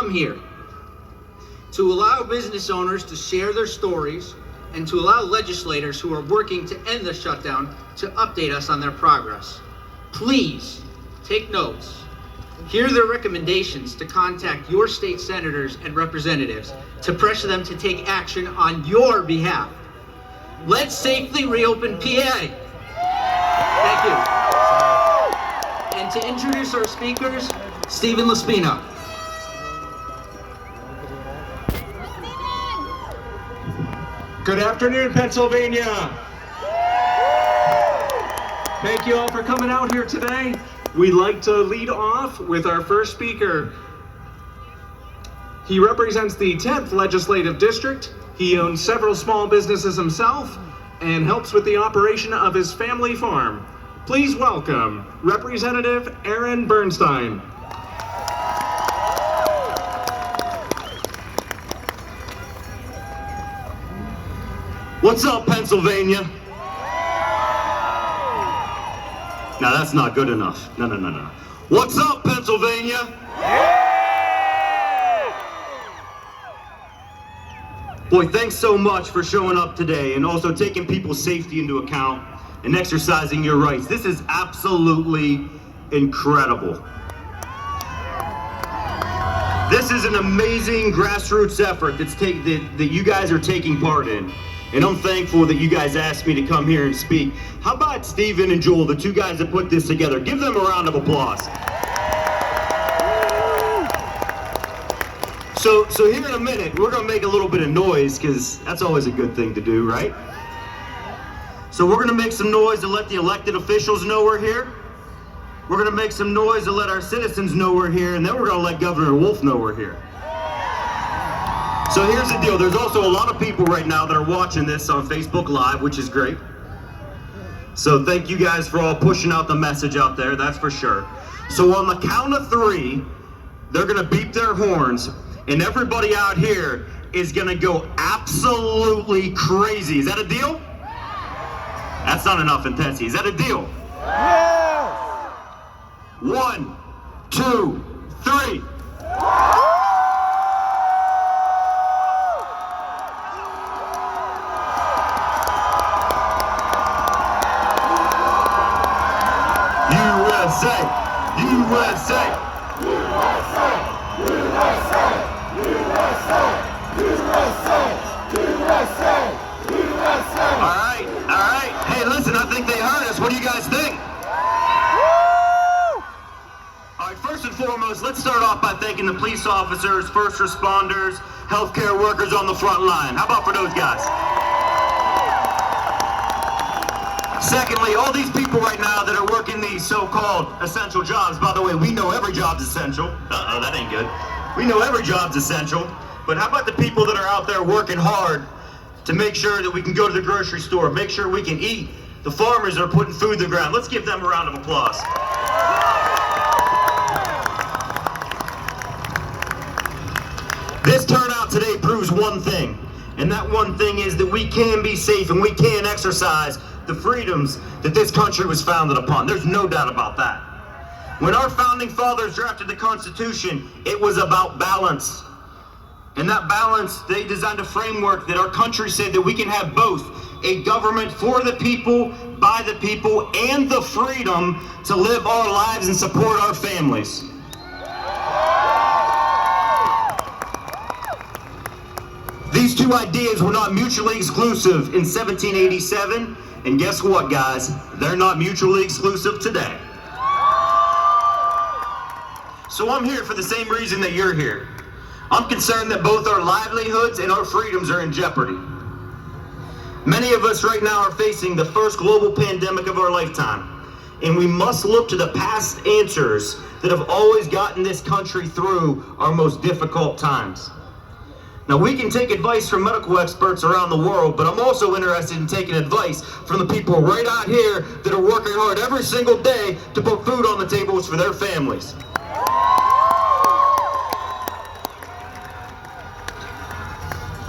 come here to allow business owners to share their stories and to allow legislators who are working to end the shutdown to update us on their progress. Please take notes. Hear their recommendations to contact your state senators and representatives to pressure them to take action on your behalf. Let's safely reopen PA. Thank you. And to introduce our speakers, Stephen Laspina. Good afternoon, Pennsylvania. Thank you all for coming out here today. We'd like to lead off with our first speaker. He represents the 10th Legislative District. He owns several small businesses himself and helps with the operation of his family farm. Please welcome Representative Aaron Bernstein. What's up, Pennsylvania? Now that's not good enough. No. What's up, Pennsylvania? Boy, thanks so much for showing up today and also taking people's safety into account and exercising your rights. This is absolutely incredible. This is an amazing grassroots effort that you guys are taking part in. And I'm thankful that you guys asked me to come here and speak. How about Stephen and Joel, the two guys that put this together? Give them a round of applause. So here in a minute, we're gonna make a little bit of noise, because that's always a good thing to do, right? So we're gonna make some noise to let the elected officials know we're here. We're gonna make some noise to let our citizens know we're here, and then we're gonna let Governor Wolf know we're here. So here's the deal, there's also a lot of people right now that are watching this on Facebook Live, which is great. So thank you guys for all pushing out the message out there, that's for sure. So on the count of 3, they're gonna beep their horns, and everybody out here is gonna go absolutely crazy. Is that a deal? That's not enough intensity, is that a deal? Yeah! 1, 2, 3. USA! USA! USA! USA! USA! USA! USA! All right. Hey, listen, I think they heard us. What do you guys think? All right, first and foremost, let's start off by thanking the police officers, first responders, healthcare workers on the front line. How about for those guys? Secondly, all these people right now that are working these so-called essential jobs, by the way, we know every job's essential. Uh-oh, that ain't good. We know every job's essential, but how about the people that are out there working hard to make sure that we can go to the grocery store, make sure we can eat? The farmers that are putting food in the ground. Let's give them a round of applause. This turnout today proves one thing, and that one thing is that we can be safe and we can exercise the freedoms that this country was founded upon. There's no doubt about that. When our founding fathers drafted the Constitution, it was about balance. And that balance, they designed a framework that our country said that we can have both a government for the people, by the people, and the freedom to live our lives and support our families. These two ideas were not mutually exclusive in 1787. And guess what, guys? They're not mutually exclusive today. So I'm here for the same reason that you're here. I'm concerned that both our livelihoods and our freedoms are in jeopardy. Many of us right now are facing the first global pandemic of our lifetime, and we must look to the past answers that have always gotten this country through our most difficult times. Now, we can take advice from medical experts around the world, but I'm also interested in taking advice from the people right out here that are working hard every single day to put food on the tables for their families.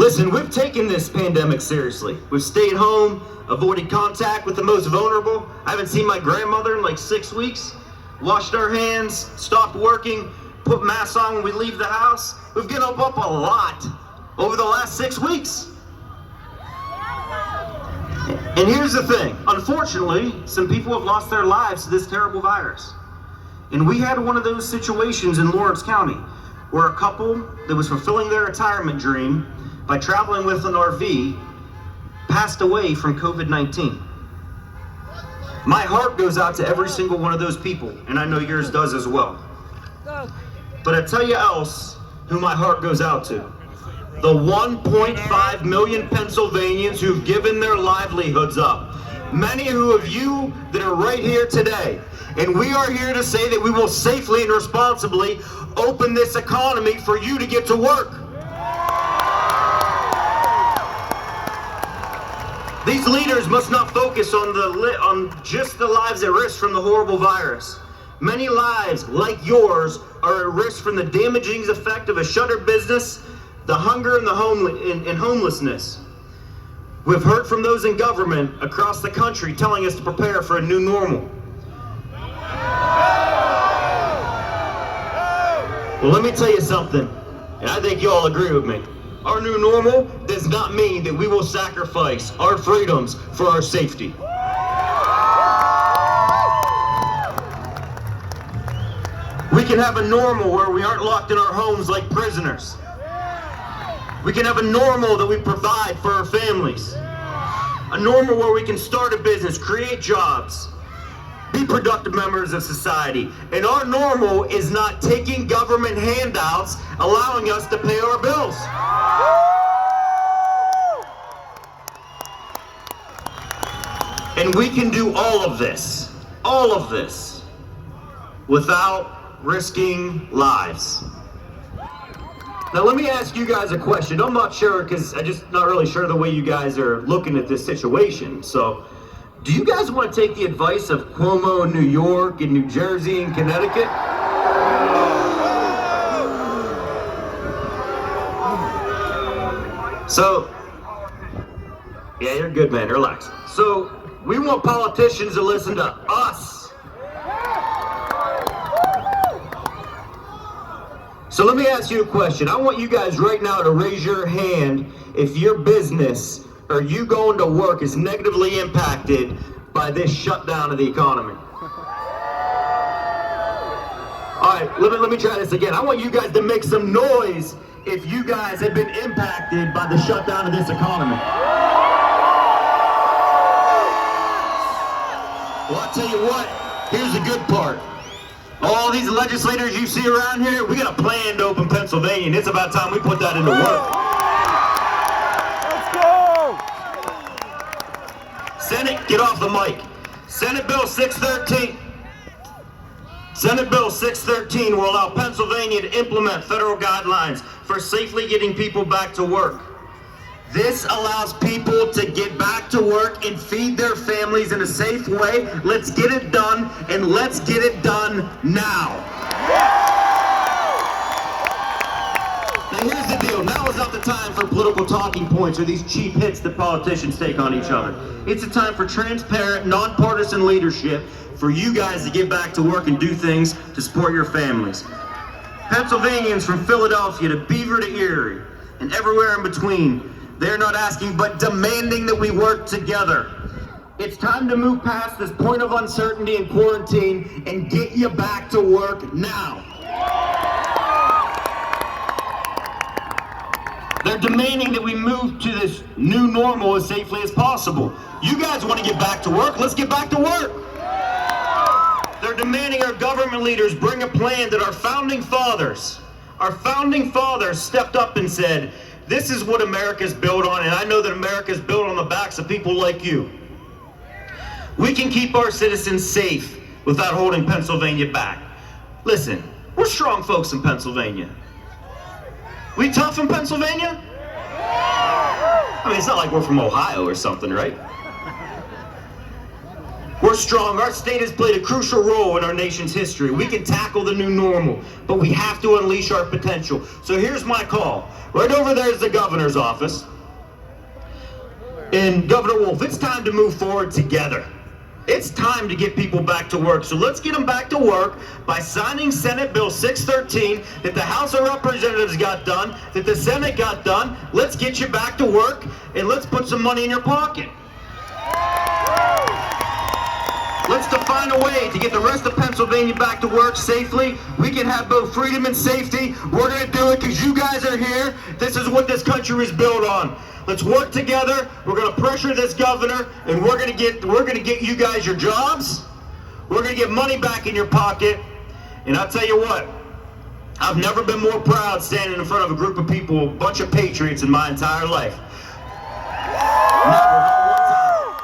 Listen, we've taken this pandemic seriously. We've stayed home, avoided contact with the most vulnerable. I haven't seen my grandmother in like 6 weeks. Washed our hands, stopped working, put masks on when we leave the house. We've given up a lot over the last 6 weeks. And here's the thing, unfortunately, some people have lost their lives to this terrible virus. And we had one of those situations in Lawrence County where a couple that was fulfilling their retirement dream by traveling with an RV passed away from COVID-19. My heart goes out to every single one of those people, and I know yours does as well. But I tell you else who my heart goes out to. The 1.5 million Pennsylvanians who've given their livelihoods up. Many of you that are right here today. And we are here to say that we will safely and responsibly open this economy for you to get to work. These leaders must not focus on just the lives at risk from the horrible virus. Many lives, like yours, are at risk from the damaging effect of a shuttered business, the hunger and homelessness. We've heard from those in government across the country telling us to prepare for a new normal. Well, let me tell you something, and I think you all agree with me. Our new normal does not mean that we will sacrifice our freedoms for our safety. We can have a normal where we aren't locked in our homes like prisoners. We can have a normal that we provide for our families. A normal where we can start a business, create jobs, be productive members of society. And our normal is not taking government handouts, allowing us to pay our bills. And we can do all of this, without risking lives. Now let me ask you guys a question. I'm not sure, because I'm just not really sure the way you guys are looking at this situation. So, do you guys want to take the advice of Cuomo in New York and New Jersey and Connecticut? So, yeah, you're good, man. Relax. So, we want politicians to listen to us. So let me ask you a question. I want you guys right now to raise your hand if your business or you going to work is negatively impacted by this shutdown of the economy. All right, let me try this again. I want you guys to make some noise if you guys have been impacted by the shutdown of this economy. Well, I'll tell you what, here's the good part. All these legislators you see around here, we got a plan to open Pennsylvania, and it's about time we put that into work. Senate, get off the mic. Senate Bill 613. Senate Bill 613 will allow Pennsylvania to implement federal guidelines for safely getting people back to work. This allows people to get back to work and feed their families in a safe way. Let's get it done, and let's get it done now. Now here's the deal. Now is not the time for political talking points or these cheap hits that politicians take on each other. It's a time for transparent, nonpartisan leadership for you guys to get back to work and do things to support your families. Pennsylvanians from Philadelphia to Beaver to Erie and everywhere in between, they're not asking but demanding that we work together. It's time to move past this point of uncertainty and quarantine and get you back to work now. They're demanding that we move to this new normal as safely as possible. You guys want to get back to work? Let's get back to work. They're demanding our government leaders bring a plan that our founding fathers stepped up and said, this is what America's built on, and I know that America's built on the backs of people like you. We can keep our citizens safe without holding Pennsylvania back. Listen, we're strong folks in Pennsylvania. We tough in Pennsylvania? I mean, it's not like we're from Ohio or something, right? We're strong. Our state has played a crucial role in our nation's history. We can tackle the new normal, but we have to unleash our potential. So here's my call. Right over there is the governor's office. And Governor Wolf, it's time to move forward together. It's time to get people back to work. So let's get them back to work by signing Senate Bill 613 that the House of Representatives got done, that the Senate got done. Let's get you back to work and let's put some money in your pocket. Let's define a way to get the rest of Pennsylvania back to work safely. We can have both freedom and safety. We're gonna do it because you guys are here. This is what this country is built on. Let's work together. We're gonna pressure this governor, and we're gonna get you guys your jobs. We're gonna get money back in your pocket. And I'll tell you what, I've never been more proud standing in front of a group of people, a bunch of patriots in my entire life. Never, not one time.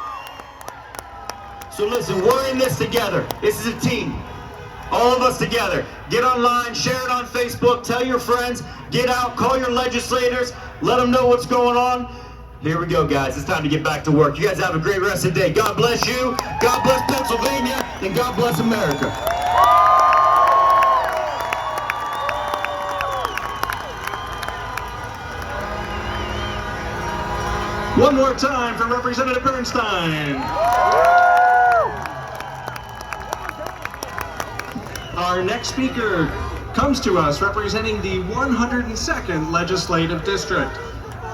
So listen, we're in this together. This is a team. All of us together. Get online, share it on Facebook, tell your friends, get out, call your legislators, let them know what's going on. Here we go, guys. It's time to get back to work. You guys have a great rest of the day. God bless you, God bless Pennsylvania, and God bless America. One more time for Representative Bernstein. Our next speaker comes to us representing the 102nd Legislative District.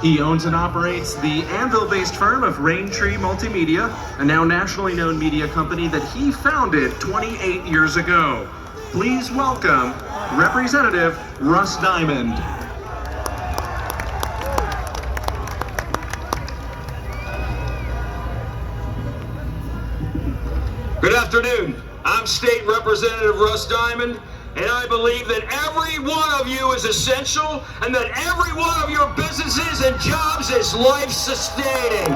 He owns and operates the Anvil-based firm of Raintree Multimedia, a now nationally known media company that he founded 28 years ago. Please welcome Representative Russ Diamond. Good afternoon. I'm State Representative Russ Diamond, and I believe that every one of you is essential and that every one of your businesses and jobs is life-sustaining.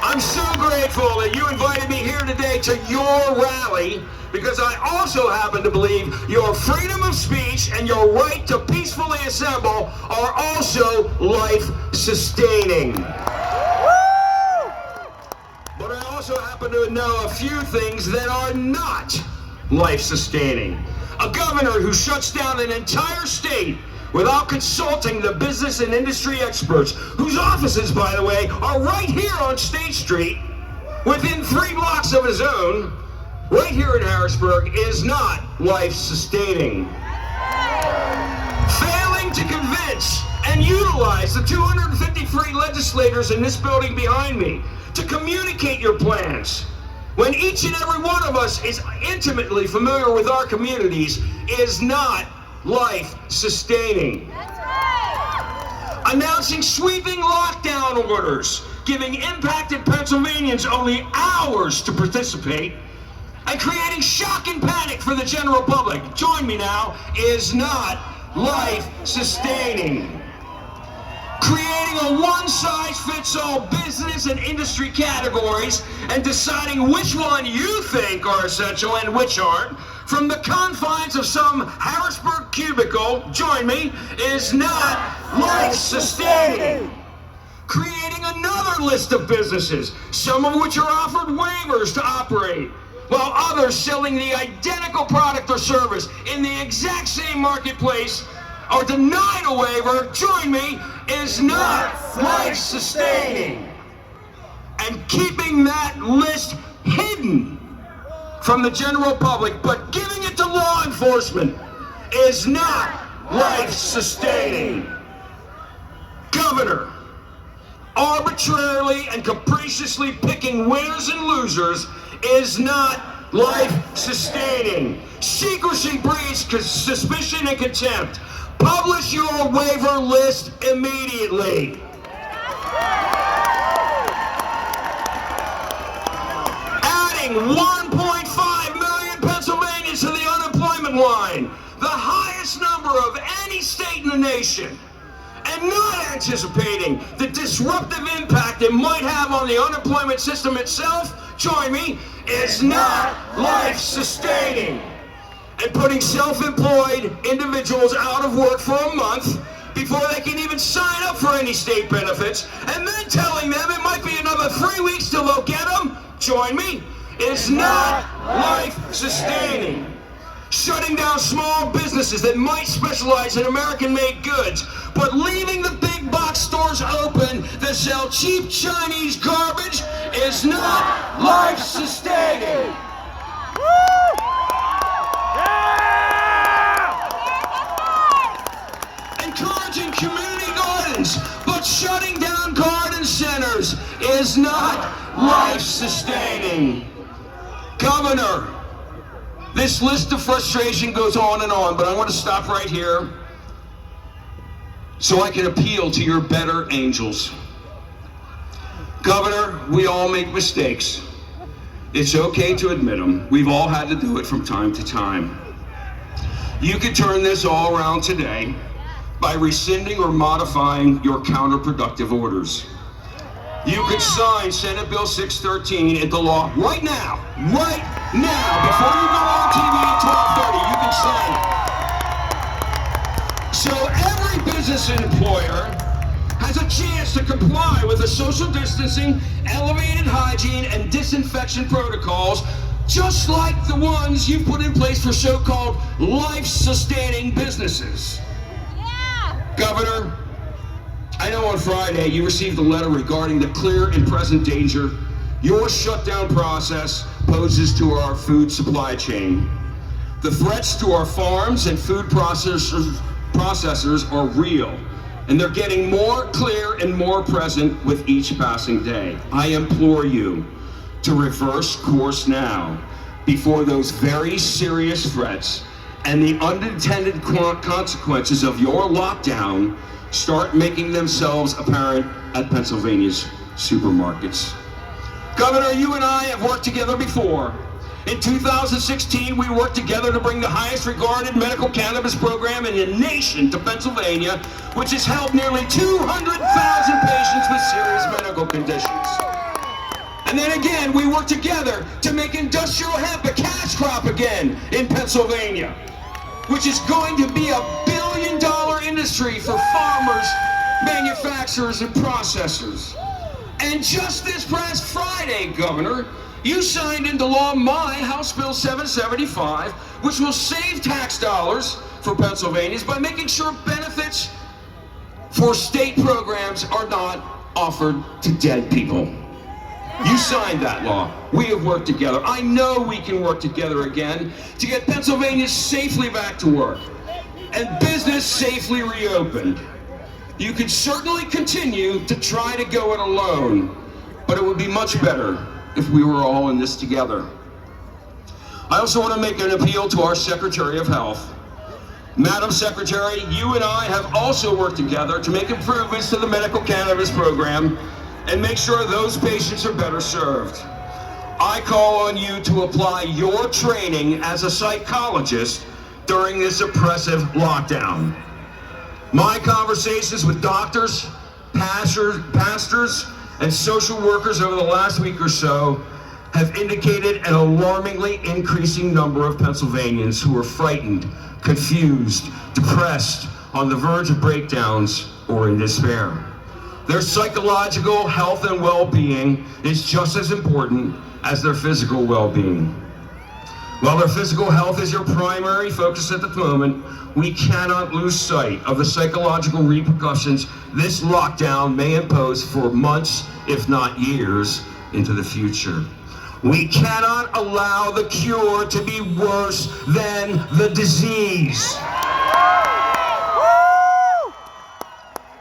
I'm so grateful that you invited me here today to your rally because I also happen to believe your freedom of speech and your right to peacefully assemble are also life-sustaining. But I also happen to know a few things that are not life-sustaining. A governor who shuts down an entire state without consulting the business and industry experts, whose offices, by the way, are right here on State Street, within 3 blocks of his own, right here in Harrisburg, is not life-sustaining. Failing to convince and utilize the 253 legislators in this building behind me to communicate your plans, when each and every one of us is intimately familiar with our communities, is not life-sustaining. That's right. Announcing sweeping lockdown orders, giving impacted Pennsylvanians only hours to participate, and creating shock and panic for the general public, join me now, is not life-sustaining. Creating a one-size-fits-all business and industry categories and deciding which one you think are essential and which aren't from the confines of some Harrisburg cubicle, join me, is not life-sustaining. Creating another list of businesses, some of which are offered waivers to operate, while others selling the identical product or service in the exact same marketplace are denied a waiver, join me, is not life-sustaining. And keeping that list hidden from the general public, but giving it to law enforcement, is not life-sustaining. Governor, arbitrarily and capriciously picking winners and losers is not life-sustaining. Secrecy breeds suspicion and contempt. Publish your waiver list immediately. Adding 1.5 million Pennsylvanians to the unemployment line, the highest number of any state in the nation, and not anticipating the disruptive impact it might have on the unemployment system itself, join me, is not life-sustaining. And putting self-employed individuals out of work for a month before they can even sign up for any state benefits, and then telling them it might be another 3 weeks till they'll get them, join me, is not life-sustaining. Shutting down small businesses that might specialize in American-made goods, but leaving the big box stores open that sell cheap Chinese garbage is not life-sustaining. Encouraging community gardens, but shutting down garden centers is not life-sustaining. Governor, this list of frustration goes on, but I want to stop right here so I can appeal to your better angels. Governor, we all make mistakes. It's okay to admit them. We've all had to do it from time to time. You could turn this all around today by rescinding or modifying your counterproductive orders. You could sign Senate Bill 613 into law right now, before you go on TV at 12:30, you can sign it. So every business and employer has a chance to comply with the social distancing, elevated hygiene, and disinfection protocols, just like the ones you've put in place for so-called life-sustaining businesses. Governor, I know on Friday you received a letter regarding the clear and present danger your shutdown process poses to our food supply chain. The threats to our farms and food processors are real, and they're getting more clear and more present with each passing day. I implore you to reverse course now before those very serious threats and the unintended consequences of your lockdown start making themselves apparent at Pennsylvania's supermarkets. Governor, you and I have worked together before. In 2016, we worked together to bring the highest regarded medical cannabis program in the nation to Pennsylvania, which has helped nearly 200,000 patients with serious medical conditions. And then again, we worked together to make industrial hemp a cash crop again in Pennsylvania, which is going to be $1 billion industry for farmers, manufacturers, and processors. And just this past Friday, Governor, you signed into law my House Bill 775, which will save tax dollars for Pennsylvanians by making sure benefits for state programs are not offered to dead people. You signed that law. We have worked together. I know we can work together again to get Pennsylvania safely back to work and business safely reopened. You could certainly continue to try to go it alone, but it would be much better if we were all in this together. I also want to make an appeal to our Secretary of Health. Madam Secretary, you and I have also worked together to make improvements to the medical cannabis program and make sure those patients are better served. I call on you to apply your training as a psychologist during this oppressive lockdown. My conversations with doctors, pastors, and social workers over the last week or so have indicated an alarmingly increasing number of Pennsylvanians who are frightened, confused, depressed, on the verge of breakdowns, or in despair. Their psychological health and well-being is just as important as their physical well-being. While their physical health is your primary focus at the moment, we cannot lose sight of the psychological repercussions this lockdown may impose for months, if not years, into the future. We cannot allow the cure to be worse than the disease.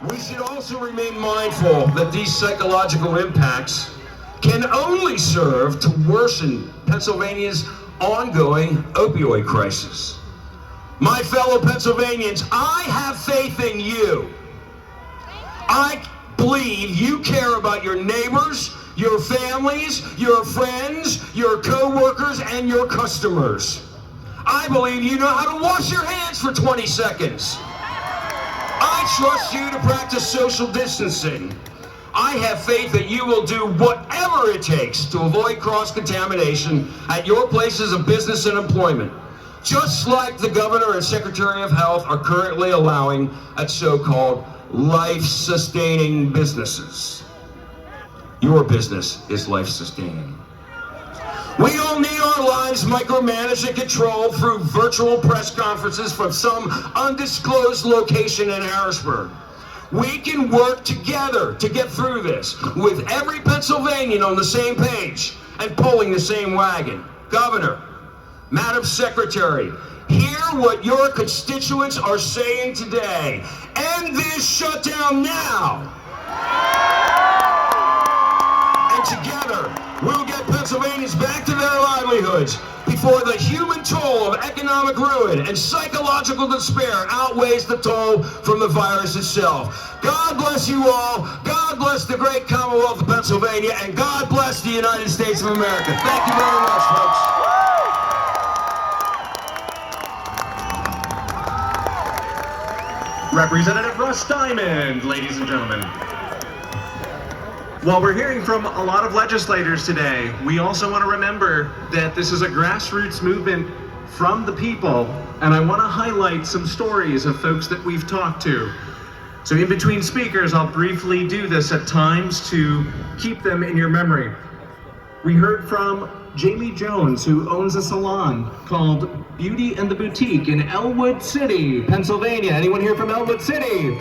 We should also remain mindful that these psychological impacts can only serve to worsen Pennsylvania's ongoing opioid crisis. My fellow Pennsylvanians, I have faith in you. I believe you care about your neighbors, your families, your friends, your co-workers, and your customers. I believe you know how to wash your hands for 20 seconds. I trust you to practice social distancing. I have faith that you will do whatever it takes to avoid cross-contamination at your places of business and employment, just like the Governor and Secretary of Health are currently allowing at so-called life-sustaining businesses. Your business is life-sustaining. We don't need our lives micromanaged and controlled through virtual press conferences from some undisclosed location in Harrisburg. we can work together to get through this with every Pennsylvanian on the same page and pulling the same wagon. Governor, Madam Secretary, hear what your constituents are saying today. End this shutdown now. And together, we'll get Pennsylvanians back to their livelihoods before the human toll of economic ruin and psychological despair outweighs the toll from the virus itself. God bless you all. God bless the great Commonwealth of Pennsylvania, and God bless the United States of America. Thank you very much, folks. Representative Russ Diamond, ladies and gentlemen. While we're hearing from a lot of legislators today, we also want to remember that this is a grassroots movement from the people, and I want to highlight some stories of folks that we've talked to. So in between speakers, I'll briefly do this at times to keep them in your memory. We heard from Jamie Jones, who owns a salon called Beauty and the Boutique in Elwood City, Pennsylvania. Anyone here from Elwood City?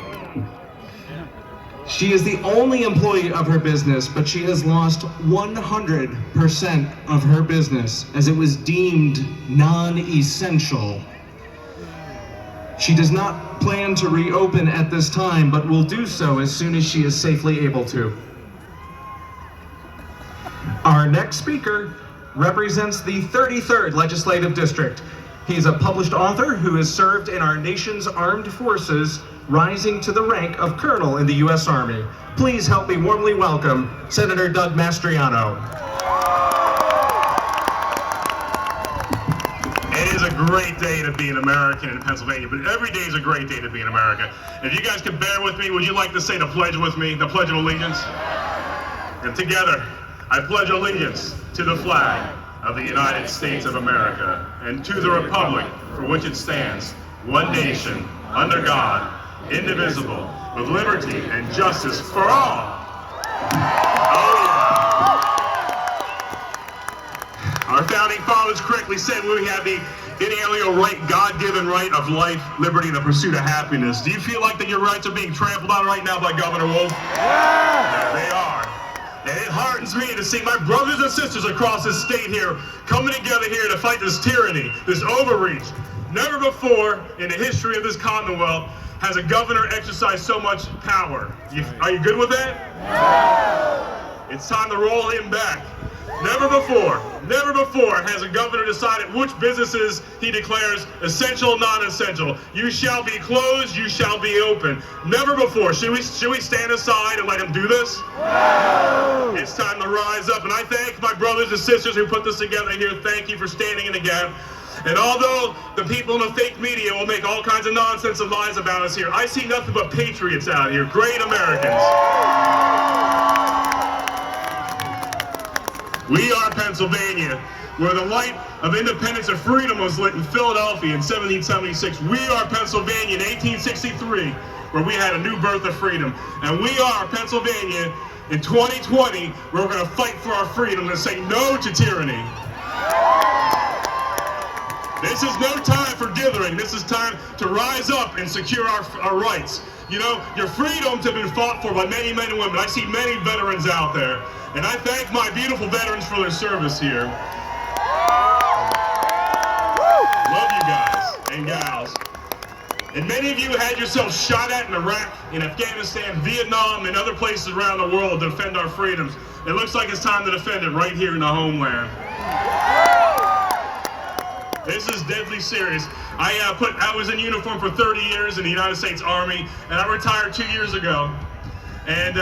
She is the only employee of her business, but she has lost 100% of her business as it was deemed non-essential. She does not plan to reopen at this time, but will do so as soon as she is safely able to. Our next speaker represents the 33rd Legislative District. He is a published author who has served in our nation's armed forces, rising to the rank of colonel in the U.S. Army. Please help me warmly welcome Senator Doug Mastriano. It is a great day to be an American in Pennsylvania, but every day is a great day to be in America. If you guys could bear with me, would you like to say the pledge with me, the Pledge of Allegiance? And together, I pledge allegiance to the flag of the United States of America and to the republic for which it stands, one nation, under God, indivisible, with liberty and justice for all. Oh yeah. Our founding fathers correctly said we have the inalienable right, God-given right of life, liberty, and the pursuit of happiness. Do you feel like that your rights are being trampled on right now by Governor Wolf? Yeah. There they are. And it heartens me to see my brothers and sisters across this state here coming together here to fight this tyranny, this overreach. Never before in the history of this Commonwealth has a governor exercised so much power. Are you good with that? It's time to roll him back. Never before has a governor decided which businesses he declares essential, non-essential. You shall be closed, you shall be open. Never before. Should we stand aside and let him do this? No. It's time to rise up, and I thank my brothers and sisters who put this together here. Thank you for standing in the gap. And although the people in the fake media will make all kinds of nonsense and lies about us here, I see nothing but patriots out here, great Americans. We are Pennsylvania, where the light of independence and freedom was lit in Philadelphia in 1776. We are Pennsylvania in 1863, where we had a new birth of freedom. And we are Pennsylvania in 2020, where we're going to fight for our freedom and say no to tyranny. This is no time for dithering. This is time to rise up and secure our rights. You know, your freedoms have been fought for by many men and women. I see many veterans out there. And I thank my beautiful veterans for their service here. Love you guys and gals. And many of you had yourselves shot at in Iraq, in Afghanistan, Vietnam, and other places around the world to defend our freedoms. It looks like it's time to defend it right here in the homeland. This is deadly serious. I was in uniform for 30 years in the United States Army, and I retired 2 years ago. And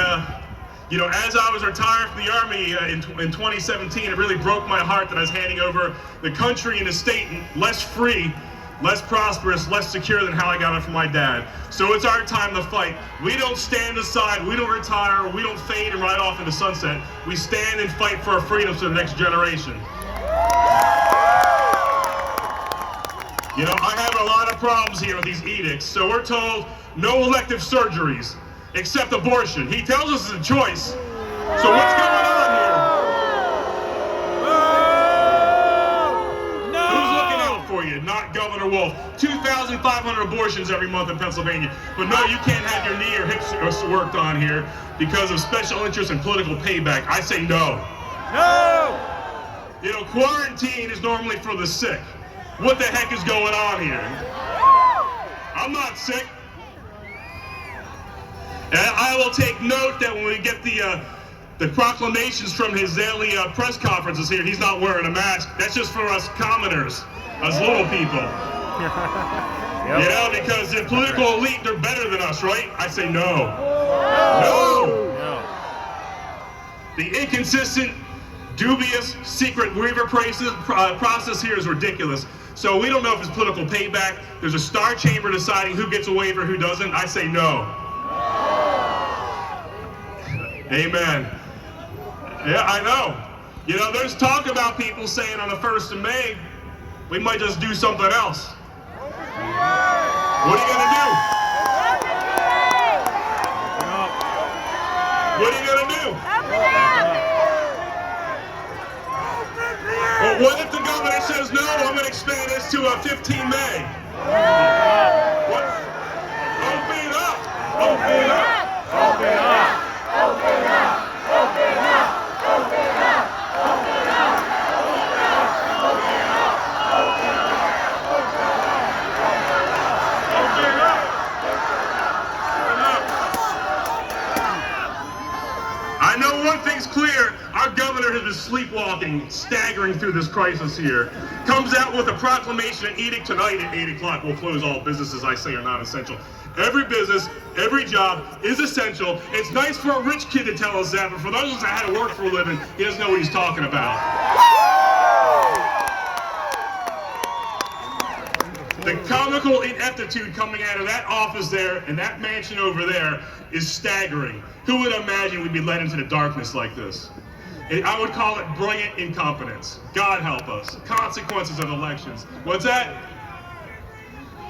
you know, as I was retired from the Army in 2017, it really broke my heart that I was handing over the country and the state less free, less prosperous, less secure than how I got it from my dad. So it's our time to fight. We don't stand aside, we don't retire, we don't fade and ride off into sunset. We stand and fight for our freedoms for the next generation. You know, I have a lot of problems here with these edicts. So we're told no elective surgeries, except abortion. He tells us it's a choice. So what's going on here? No! Who's looking out for you? Not like Governor Wolf. 2,500 abortions every month in Pennsylvania. But no, you can't have your knee or hips worked on here because of special interest and political payback. I say no. No! You know, quarantine is normally for the sick. What the heck is going on here? I'm not sick. And I will take note that when we get the proclamations from his daily press conferences here, he's not wearing a mask. That's just for us commoners, us little people. You know, because the political elite, they're better than us, right? I say no. No! The inconsistent, dubious, secret waiver process here is ridiculous. So we don't know if it's political payback. There's a star chamber deciding who gets a waiver, who doesn't. I say no. Amen. Yeah, I know. You know, there's talk about people saying on the 1st of May, we might just do something else. What are you going to do? What are you going to do? Well, what if the governor says, no, I'm going to expand this to 15 May? What? Open it up! Open it up! Open it up! Open it up! Open it up! Open it up! Open it up! Open it up! Open it up! I know one thing's clear. Our governor has been sleepwalking, staggering through this crisis here. Comes out with a proclamation, an edict tonight at 8 o'clock. We'll close all businesses I say are not essential. Every business, every job is essential. It's nice for a rich kid to tell us that, but for those of us that had to work for a living, he doesn't know what he's talking about. The comical ineptitude coming out of that office there and that mansion over there is staggering. Who would imagine we'd be led into the darkness like this? I would call it brilliant incompetence. God help us. Consequences of elections. What's that?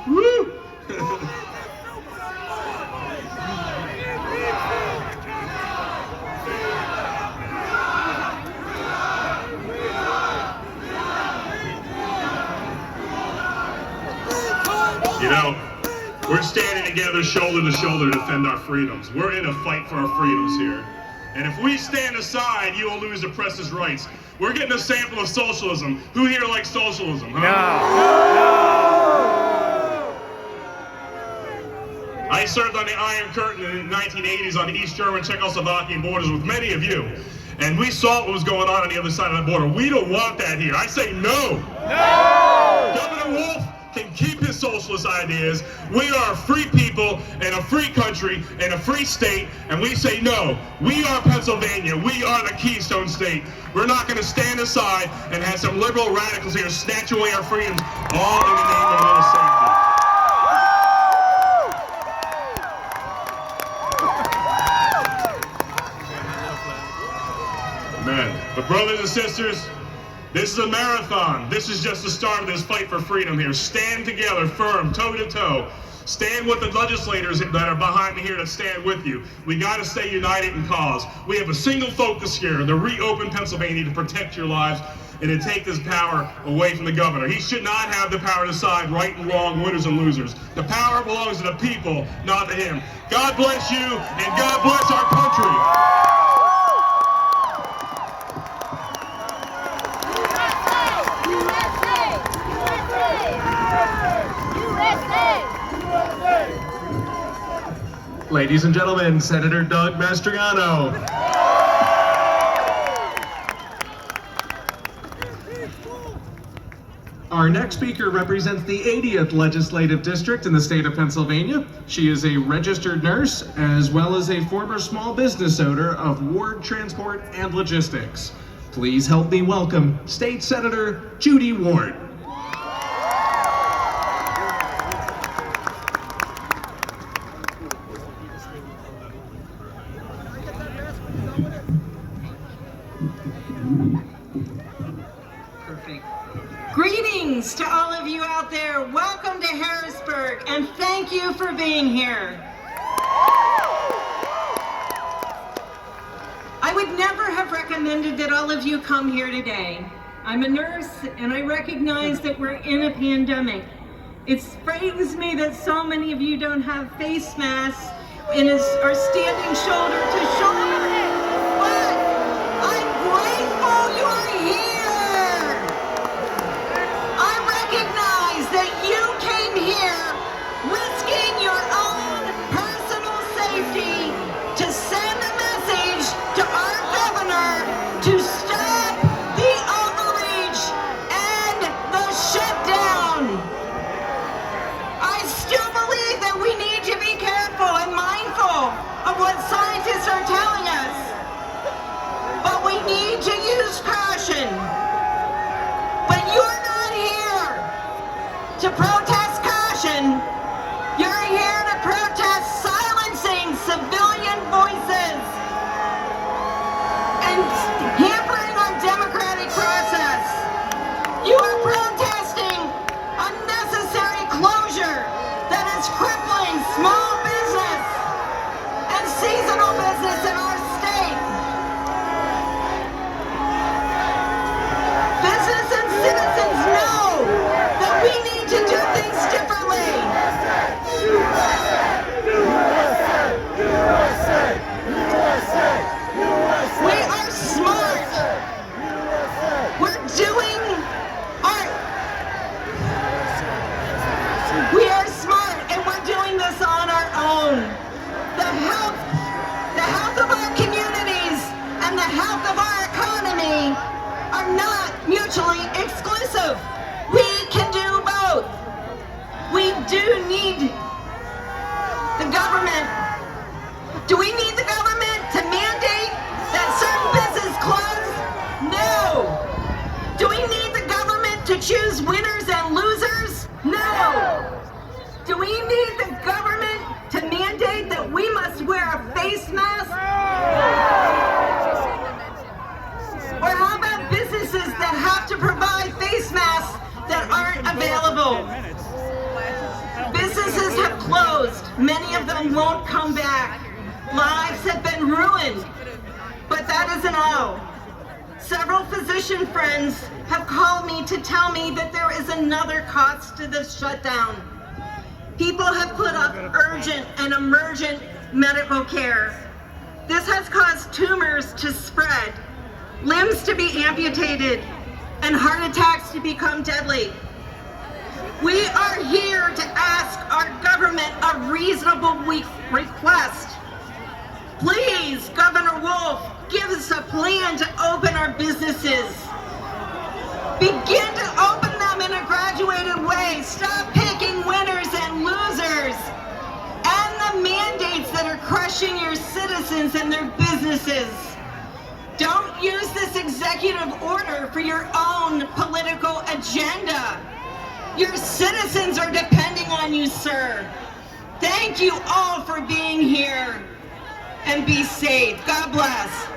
Woo! You know, we're standing together shoulder to shoulder to defend our freedoms. We're in a fight for our freedoms here. And if we stand aside, you will lose the press's rights. We're getting a sample of socialism. Who here likes socialism? Huh? No. I served on the Iron Curtain in the 1980s on the East German Czechoslovakian borders with many of you. And we saw what was going on the other side of the border. We don't want that here. I say no. No! Governor Wolf can keep his socialist ideas. We are a free people and a free country and a free state, and we say no. We are Pennsylvania. We are the Keystone State. We're not going to stand aside and have some liberal radicals here snatch away our freedoms, all in the name of little safety. Amen. But brothers and sisters, this is a marathon. This is just the start of this fight for freedom here. Stand together, firm, toe to toe. Stand with the legislators that are behind me here to stand with you. We got to stay united in cause. We have a single focus here, to reopen Pennsylvania, to protect your lives, and to take this power away from the governor. He should not have the power to decide right and wrong, winners and losers. The power belongs to the people, not to him. God bless you, and God bless our country. Ladies and gentlemen, Senator Doug Mastriano. Our next speaker represents the 80th Legislative District in the state of Pennsylvania. She is a registered nurse as well as a former small business owner of Ward Transport and Logistics. Please help me welcome State Senator Judy Ward. Perfect. Greetings to all of you out there. Welcome to Harrisburg, and thank you for being here. I would never have recommended that all of you come here today, I'm a nurse and I recognize that we're in a pandemic. It frightens me that so many of you don't have face masks and are standing shoulder to shoulder. But I'm grateful you're here. I recognize that you came here risking your own personal safety to send a message to our governor to stop the overreach and the shutdown. I still believe that we need to be careful and mindful of what scientists are telling us. But we need to use caution. But you're not here to protest caution. You're here to protest silencing civilian voices and hampering our democratic process. You are protesting unnecessary closure that is crippling small business and seasonal business in our state. Business and citizens know that we need to do things differently. We are smart. We're doing our... We are smart and we're doing this on our own. The health of our communities and the health of our economy are not mutually exclusive. We can do both. We do need the government. Do we need the government to mandate that certain business close? No. Do we need the government to choose winners and losers? No. Do we need the government to mandate that we must wear a face mask? Or how about businesses that have to provide face masks that aren't available? Businesses have closed. Many of them won't come back. Lives have been ruined. But that isn't all. Several physician friends have called me to tell me that there is another cost to this shutdown. People have put up urgent and emergent medical care. This has caused tumors to spread, limbs to be amputated, and heart attacks to become deadly. We are here to ask our government a reasonable request. Please, Governor Wolf, give us a plan to open our businesses. Begin to open them in a graduated way. Stop picking winners and losers. And the mandates that are crushing your citizens and their businesses. Don't use this executive order for your own political agenda. Your citizens are depending on you, sir. Thank you all for being here. And be safe. God bless.